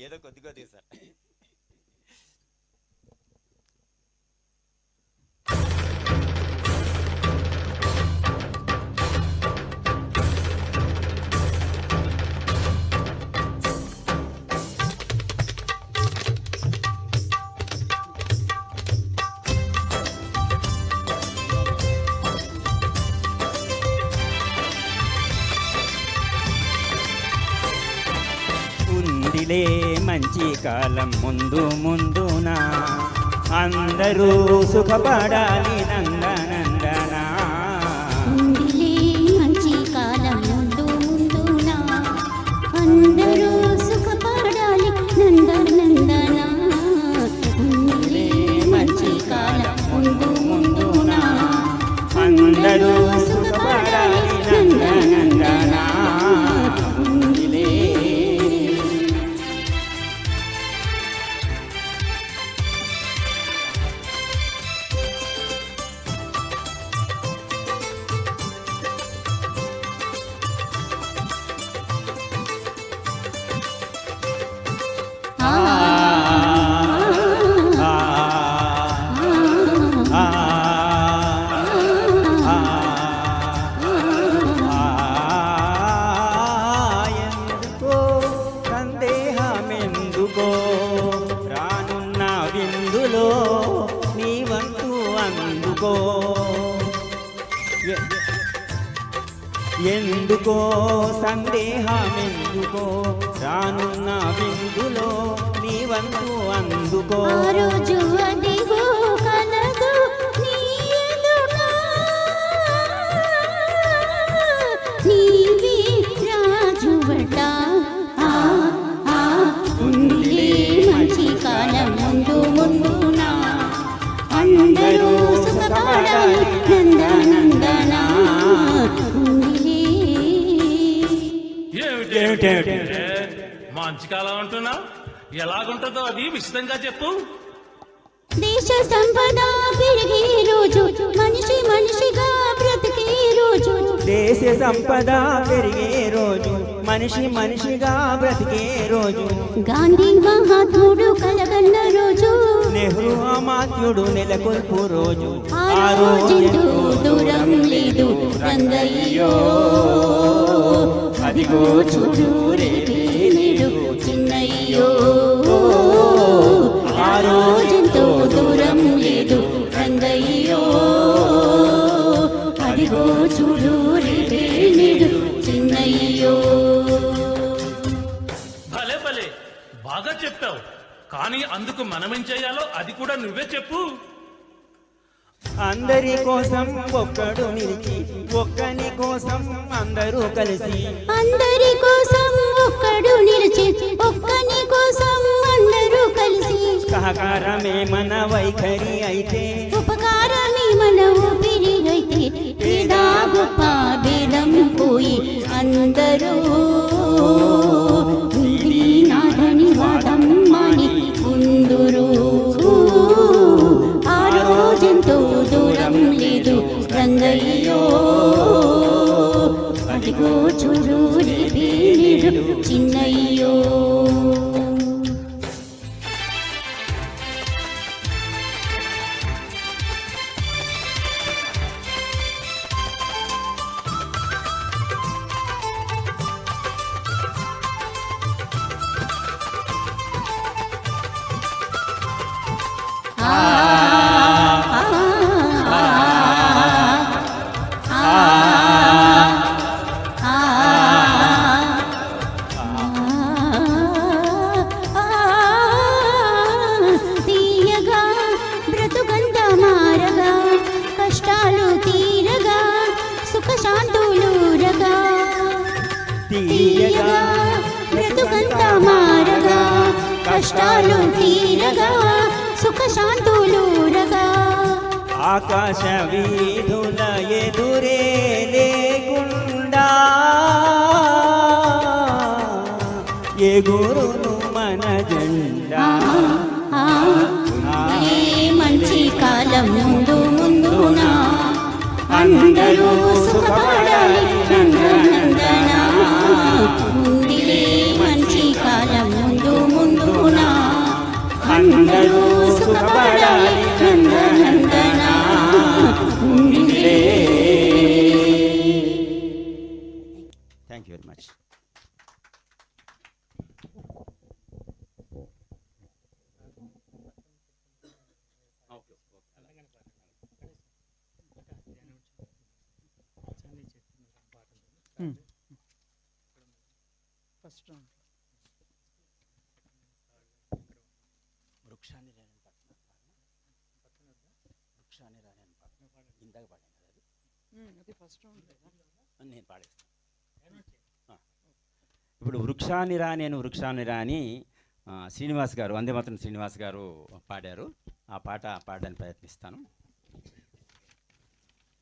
ఏదో కొద్ది కొద్దిగా సార్. ఉందిలే మంచి కాలం ముందు ముందున, అందరూ సుఖపడాలి నందనందనా. ఉందిలే మంచి కాలం ముందు ముందున, అందరూ సుఖపడాలి నందనందనా. ఉందిలే మంచి కాలం ముందు ముందున, అందరూ సుఖపడాలి నందనందనా. సందేహమెందుకో రానున్న విందులో నీ వంతు అందుకో. ఎందుకో సందేహమెందుకో రానున్న విందులో నీ వంతు అందుకో. ఆ రోజు అదిగో కలదు నీ ఎదుట, నీవే రాజువట. ఉందిలే మంచి కాలం ముందు ముందున, అందరూ సుఖపడాలి నందనందనా. మంచి కాలం అంటున్నావు, ఎలాగుంటుందో అది విశదంగా చెప్పు. దేశ సంపద పెరిగే రోజు, మనిషి మనిషిగా బ్రతికే రోజు. దేశ సంపద పెరిగే రోజు, మనిషి మనిషిగా బ్రతికే రోజు. గాంధీ మహాత్ముడు కలగన్న రోజు, నెహ్రూ అమాత్యుడు నెలకొల్పు రోజు. ఆ రోజు దూరం లేదు రంగయ్యో, అదిగో చూడు రేపే నేడు చిన్నయ్యో. ఆ రోజెంతో దూరం లేదు రంగయ్యో, అదిగో చూడు రేపే నేడు చిన్నయ్యో. భలే భలే బాగా చెప్పావు, కానీ అందుకు మనమేం చేయాలో అది కూడా నువ్వే చెప్పు. అందరి కోసం ఒక్కడు నిలిచి, ఒక్కని కోసం అందరూ కలిసి. అందరి కోసం ఒక్కడు నిలిచి, ఒక్కని కోసం అందరూ కలిసి. సహకారమే మన వైఖరి అయితే, ఉపకారమే మన ఊపిరి అయితే. పేద గొప్ప భేదం పోయి అందరూ నీది నాదని వాదం మాని ఉందురు. ఆ రోజెంతో దూరం లేదు రంగయ్యో, అదిగో చూడు రేపే నేడు చిన్నయ్యో. తీయగా బ్రతుకంత మారగా, కష్టాలు తీరగా, సుఖశాంతులు రగా. తీయగా బ్రతుకంత మారగా, కష్టాలు తీరగా, సుఖశాంతులు రగా. ఆకాశ వీధుల ఎదురే లేకుండా ఎగురును మన జెండా. మంచి కాలం ముందు ముందున, అందరూ సుఖపడాలి నందనందనా. ఉందిలే మంచి కాలం. Thank you very much. First round వృక్షాన్ని రాని పట్ల వృక్షాన్ని రాని పాట ఇందాక పాడాను కదా అది ఫస్ట్ రౌండ్ అది నేను పాడేస్తాను. ఇప్పుడు వృక్షాన్ని రా నేను వృక్షాన్ని రా అని శ్రీనివాస్ గారు, వందేమాతరం శ్రీనివాస్ గారు పాడారు. ఆ పాట పాడడానికి ప్రయత్నిస్తాను.